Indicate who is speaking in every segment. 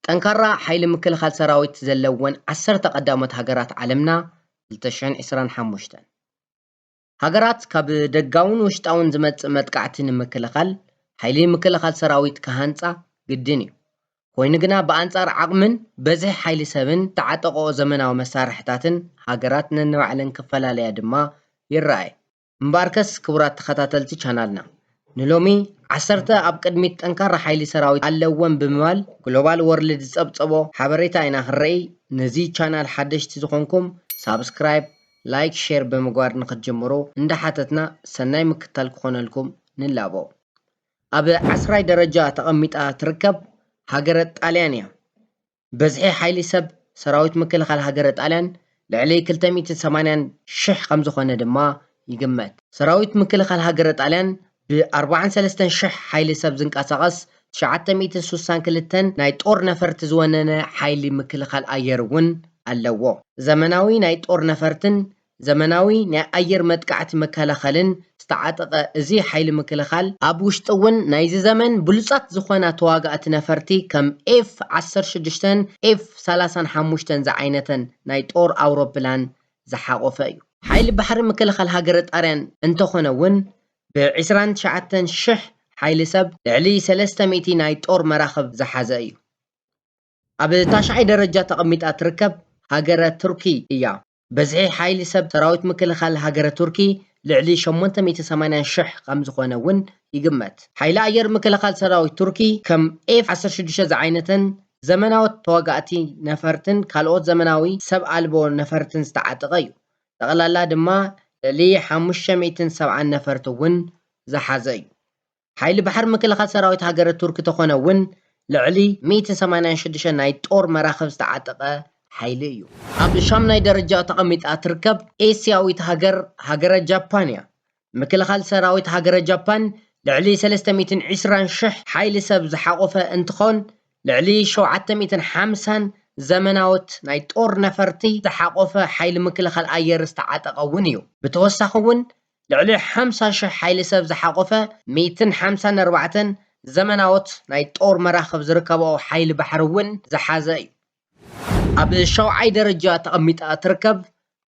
Speaker 1: ጠንካራ ሓይሊ ምክልኻል ሰራዊት ዘለወን 10 ቀዳሞት ሃገራት ዓለምና 2025 ሃገራት ካብ ደጋውን ውሽጣውን ዝመጽእ መጥቃዕቲ ንምክልኻል ሓይሊ ምክልኻል ሰራዊት ከሃንጻ ግድን እዩ። ኮይኑ ግና ብኣንጻር ዓቕምን በዝሒ ሓይሊ ሰብን ተዓጠቆ ዘመናዊ መሳርሕታትን ሃገራት ነንባዕለን ክፈላለያ ድማ ይረኣይ። እምበርከስ ክቡራት ተኸታተልቲ ቻናልና ንሎሚ 10 ኣብ ቅድሚት ጠንካራ ሓይሊ ሰራዊት ኣለወን ብምባል ግሎባል ወርልድ ዝጸብጸቦ ሓበሬታ ኢና ክንርኢ። ነዚ ቻናል ሓደሽቲ ዝኾንኩም ሳብስክራይብ፣ ላይክ፣ ሼር ብምግባር ንኽትጀምሩ እንዳሓተትና ሰናይ ምክትታል ክኾነልኩም ንላቦ። ኣብ 10ይ ደረጃ ተቐሚጣ ትርከብ ሃገረ ጣልያን እያ። በዝሒ ሓይሊ ሰብ ሰራዊት ምክልኻል ሃገረ ጣልያን ልዕሊ 280,000 ከም ዝኾነ ድማ ይግመት። ሰራዊት ምክልኻል ሃገረ ጣልያን ብ43,000 ሓይሊ ሰብ ዝንቀሳቐስ 962 ናይ ጦር ነፈርቲ ዝወነነ ሓይሊ ምክልኻል ኣየር እውን ኣለዎ። ዘመናዊ ናይ ጦር ነፈርትን ዘመናዊ ናይ ኣየር መጥቃዕቲ መከላኸልን ዝተዓጠቐ እዚ ሓይሊ ምክልኻል ኣብ ውሽጢ እውን ናይዚ ዘመን ብሉጻት ዝኾና ተዋጋእቲ ነፈርቲ ከም F-16 F-35 ዝዓይነተን ናይ ጦር ኣውሮፕላን ዝሓቆፈ እዩ። ሓይሊ ባሕሪ ምክልኻል ሃገረ ጣልያን እንተኾነ እውን ብ29,000 ሓይሊ ሰብ ልዕሊ 300 ናይ ጦር መራኽብ ዝሓዘ እዩ። ኣብ 9ይ ደረጃ ተቐሚጣ ትርከብ ሃገረ ቱርኪ እያ። በዝሒ ሓይሊ ሰብ ሰራዊት ምክልኻል ሃገረ ቱርኪ ልዕሊ 880,000 ከም ዝኾነ እውን ይግመት። ሓይሊ ኣየር ምክልኻል ሰራዊት ቱርኪ ከም F-16 ዝዓይነተን ዘመናዊት ተዋጋእቲ ነፈርትን ካልኦት ዘመናዊ ሰብ ኣልቦ ነፈርትን ዝተዓጠቐ እዩ። ጠቕላላ ድማ ልዕሊ 570 ነፈርቲ እውን ዝሓዘ እዩ። ሓይሊ ባሕሪ ምክልኻል ሰራዊት ሃገረ ቱርኪ ተኾነ እውን ልዕሊ 186 ናይ ጦር መራኽብ ዝተዓጠቐ ሓይሊ እዩ። ኣብ 8ይ ደረጃ ተቐሚጣ ትርከብ ኤስያዊት ሃገረ ጃፓን እያ። ምክልኻል ሰራዊት ሃገረ ጃፓን ልዕሊ 320,000 ሓይሊ ሰብ ዝሓቆፈ እንትኾን ልዕሊ 750 ዘመናዊት ናይ ጦር ነፈርቲ ዝሓቆፈ ሓይሊ ምክልኻል ኣየር ዝተዓጠቐ እውን እዩ። ብተወሳኺ እውን ልዕሊ 50,000 ሓይሊ ሰብ ዝሓቆፈ 154 ዘመናዊት ናይ ጦር መራኽብ ዝርከቦ ሓይሊ ባሕሪ እውን ዝሓዘ እዩ። ኣብ 7ይ ደረጃ ተቐሚጣ ትርከብ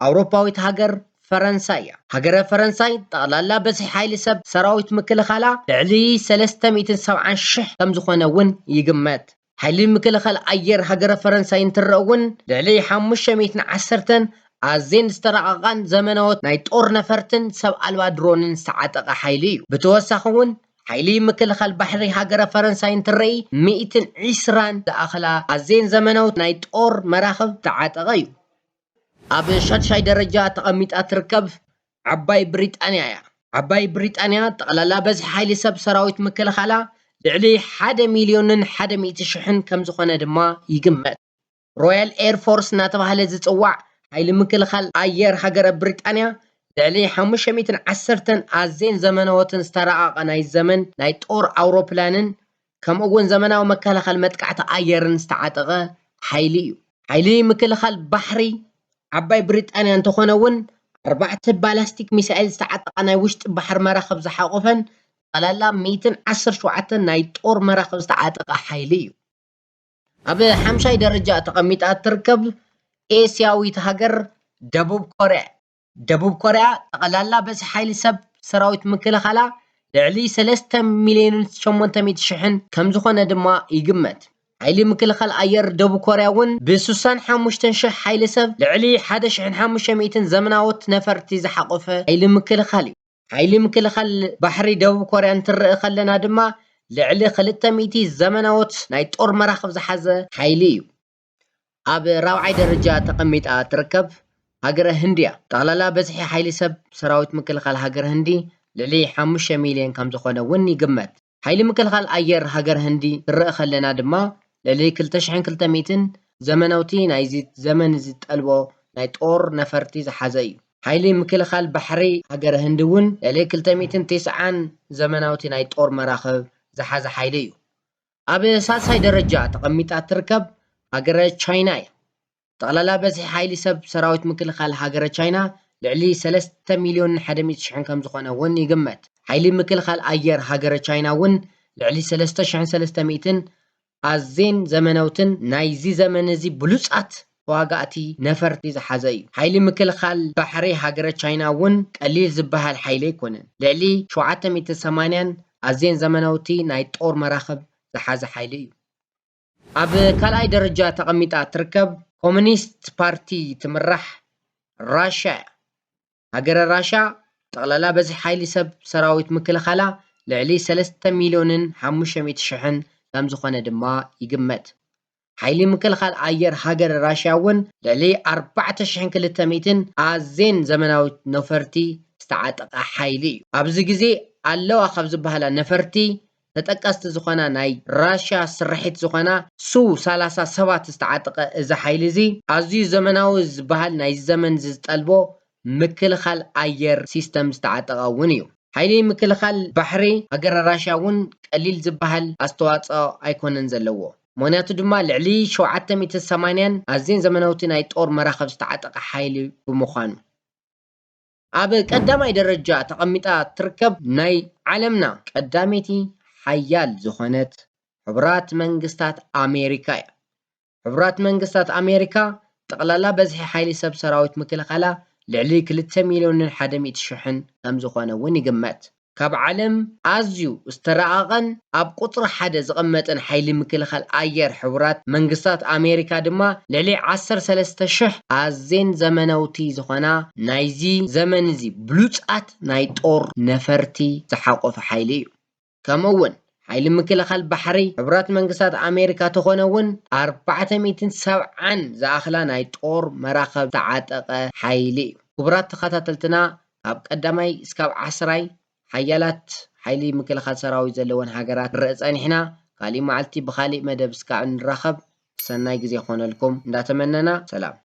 Speaker 1: ኣውሮፓዊት ሃገር ፈረንሳይ እያ። ሃገረ ፈረንሳይ ጠቕላላ በዝሒ ሓይሊ ሰብ ሰራዊት ምክልኻላ ልዕሊ 370,000 ከም ዝኾነ እውን ይግመት። ሓይሊ ምክልኻል ኣየር ሃገረ ፈረንሳይ እንትርአ እውን ልዕሊ 510 ኣዝየን ዝተረቐቓን ዘመናዊት ናይ ጦር ነፈርትን ሰብ ኣልባ ድሮንን ዝተዓጠቐ ሓይሊ እዩ። ብተወሳኺ እውን ሓይሊ ምክልኻል ባሕሪ ሃገረ ፈረንሳይ እንትርኢ 120 ዝኣኸላ ኣዝየን ዘመናዊት ናይ ጦር መራኽብ ዝተዓጠቐ እዩ። ኣብ 6ይ ደረጃ ተቐሚጣ ትርከብ ዓባይ ብሪጣንያ እያ። ዓባይ ብሪጣንያ ጠቕላላ በዝሒ ሓይሊ ሰብ ሰራዊት ምክልኻላ ልዕሊ 1,100,000 ከም ዝኾነ ድማ ይግመት። ሮያል ኤር ፎርስ እናተባህለ ዝጽዋዕ ሓይሊ ምክልኻል ኣየር ሃገረ ብሪጣንያ ልዕሊ 510 ኣዝየን ዘመናዊትን ዝተረቐቐ ናይ ዘመን ናይ ጦር ኣውሮፕላንን ከምኡ እውን ዘመናዊ መከላኸሊ መጥቃዕቲ ኣየርን ዝተዓጠቐ ሓይሊ እዩ። ሓይሊ ምክልኻል ባሕሪ ዓባይ ብሪጣንያ እንተኾነ እውን 4 ባላስቲክ ሚሳኤል ዝተዓጠቐ ናይ ውሽጢ ባሕሪ መራኽብ ዝሓቆፈን ጠቕላላ 117 ናይ ጦር መራኽብ ዝተዓጠቐ ሓይሊ እዩ። ኣብ 5ይ ደረጃ ተቐሚጣ ትርከብ ኤስያዊት ሃገር ደቡብ ኮርያ። ደቡብ ኮርያ ጠቕላላ በዝሒ ሓይሊ ሰብ ሰራዊት ምክልኻላ ልዕሊ 3,800,000 ከም ዝኾነ ድማ ይግመት። ሓይሊ ምክልኻል ኣየር ደቡብ ኮርያ እውን ብ65,000 ሓይሊ ሰብ ልዕሊ 1,500 ዘመናዊት ነፈርቲ ዝሓቆፈ ሓይሊ ምክልኻል እዩ። ሓይሊ ምክልኻል ባሕሪ ደቡብ ኮርያ እንትርኢ ከለና ድማ ልዕሊ 200 ዘመናዊት ናይ ጦር መራኽብ ዝሓዘ ሓይሊ እዩ። ኣብ 4ይ ደረጃ ተቐሚጣ ትርከብ ሃገረ ህንዲ እያ። ጠቕላላ በዝሒ ሓይሊ ሰብ ሰራዊት ምክልኻል ሃገረ ህንዲ ልዕሊ 5 ሚልዮን ከም ዝኾነ እውን ይግመት። ሓይሊ ምክልኻል ኣየር ሃገረ ህንዲ ትርኢ ከለና ድማ ልዕሊ 2,200 ዘመናውቲ ናይዚ ዘመን ዝጠልቦ ናይ ጦር ነፈርቲ ዝሓዘ እዩ። ሓይሊ ምክልኻል ባሕሪ ሃገረ ህንዲ እውን ልዕሊ 290 ዘመናውቲ ናይ ጦር መራኽብ ዝሓዘ ሓይሊ እዩ። ኣብ 3ይ ደረጃ ተቐሚጣ ትርከብ ሃገረ ቻይና እያ። ጠቕላላ በዝሒ ሓይሊ ሰብ ሰራዊት ምክልኻል ሃገረ ቻይና ልዕሊ 3,100,000 ከም ዝኾነ እውን ይግመት። ሓይሊ ምክልኻል ኣየር ሃገረ ቻይና እውን ልዕሊ 3,300 ኣዝየን ዘመናውትን ናይዚ ዘመን እዚ ብሉጻት ዋጋእቲ ነፈርቲ ዝሓዘ እዩ። ሓይሊ ምክልኻል ባሕሪ ሃገረ ቻይና እውን ቀሊል ዝበሃል ሓይሊ ኣይኮነን። ልዕሊ 780 ኣዝየን ዘመናውቲ ናይ ጦር መራኸብ ዝሓዘ ሓይሊ እዩ። ኣብ ካልኣይ ደረጃ ተቐሚጣ ትርከብ ኮሙኒስት ፓርቲ ትምራሕ ራሽያ እያ። ሃገረ ራሽያ ጠቕላላ በዝሒ ሓይሊ ሰብ ሰራዊት ምክልኻላ ልዕሊ 3,500,000 ከም ዝኾነ ድማ ይግመት። ሓይሊ ምክልኻል ኣየር ሃገረ ራሽያ እውን ልዕሊ 4,200 ኣዝየን ዘመናዊ ነፈርቲ ዝተዓጠቐ ሓይሊ እዩ። ኣብዚ ግዜ ኣለዋ ካብ ዝበሃላ ነፈርቲ ተጠቀስቲ ዝኾና ናይ ራሽያ ስርሒት ዝኾና ሱ-37 ዝተዓጠቐ እዚ ሓይሊ እዚ ኣዝዩ ዘመናዊ ዝበሃል ናይ ዘመን ዝጠልቦ ምክልኻል ኣየር ሲስተም ዝተዓጠቐ እውን እዩ። ሓይሊ ምክልኻል ባሕሪ ሃገረ ራሽያ እውን ቀሊል ዝበሃል ኣስተዋፅኦ ኣይኮነን ዘለዎ። ምክንያቱ ድማ ልዕሊ 780 ኣዝየን ዘመናውቲ ናይ ጦር መራኸብ ዝተዓጠቐ ሓይሊ ብምዃኑ። ኣብ ቀዳማይ ደረጃ ተቐሚጣ ትርከብ ናይ ዓለምና ቀዳመይቲ ሓያል ዝኾነት ሕቡራት መንግስታት ኣሜሪካ እያ። ሕቡራት መንግስታት ኣሜሪካ ጠቕላላ በዝሒ ሓይሊ ሰብ ሰራዊት ምክልኻላ ልዕሊ 2,100,000 ከም ዝኾነ እውን ይግመት። ካብ ዓለም ኣዝዩ ዝተረቐቐን ኣብ ቁጥሪ ሓደ ዝቕመጥን ሓይሊ ምክልኻል ኣየር ሕቡራት መንግስታት ኣሜሪካ ድማ ልዕሊ 13,000 ኣዝየን ዘመናውቲ ዝኾና ናይዚ ዘመን እዚ ብሉጻት ናይ ጦር ነፈርቲ ዝሓቖፈ ሓይሊ እዩ። ከምኡውን ሓይሊ ምክልኻል ባሕሪ ሕቡራት መንግስታት ኣሜሪካ ተኾነ እውን 470 ዝኣኽላ ናይ ጦር መራኸብ ዝተዓጠቐ ሓይሊ እዩ። ክቡራት ተኸታተልትና ካብ ቀዳማይ እስካብ 10 ሓያላት ሓይሊ ምክልኻል ሰራዊት ዘለወን ሃገራት ንርኢ ፀኒሕና። ካሊእ መዓልቲ ብካሊእ መደብ እስካብ እንራኸብ ሰናይ ግዜ ይኾነልኩም እንዳተመነና ሰላም።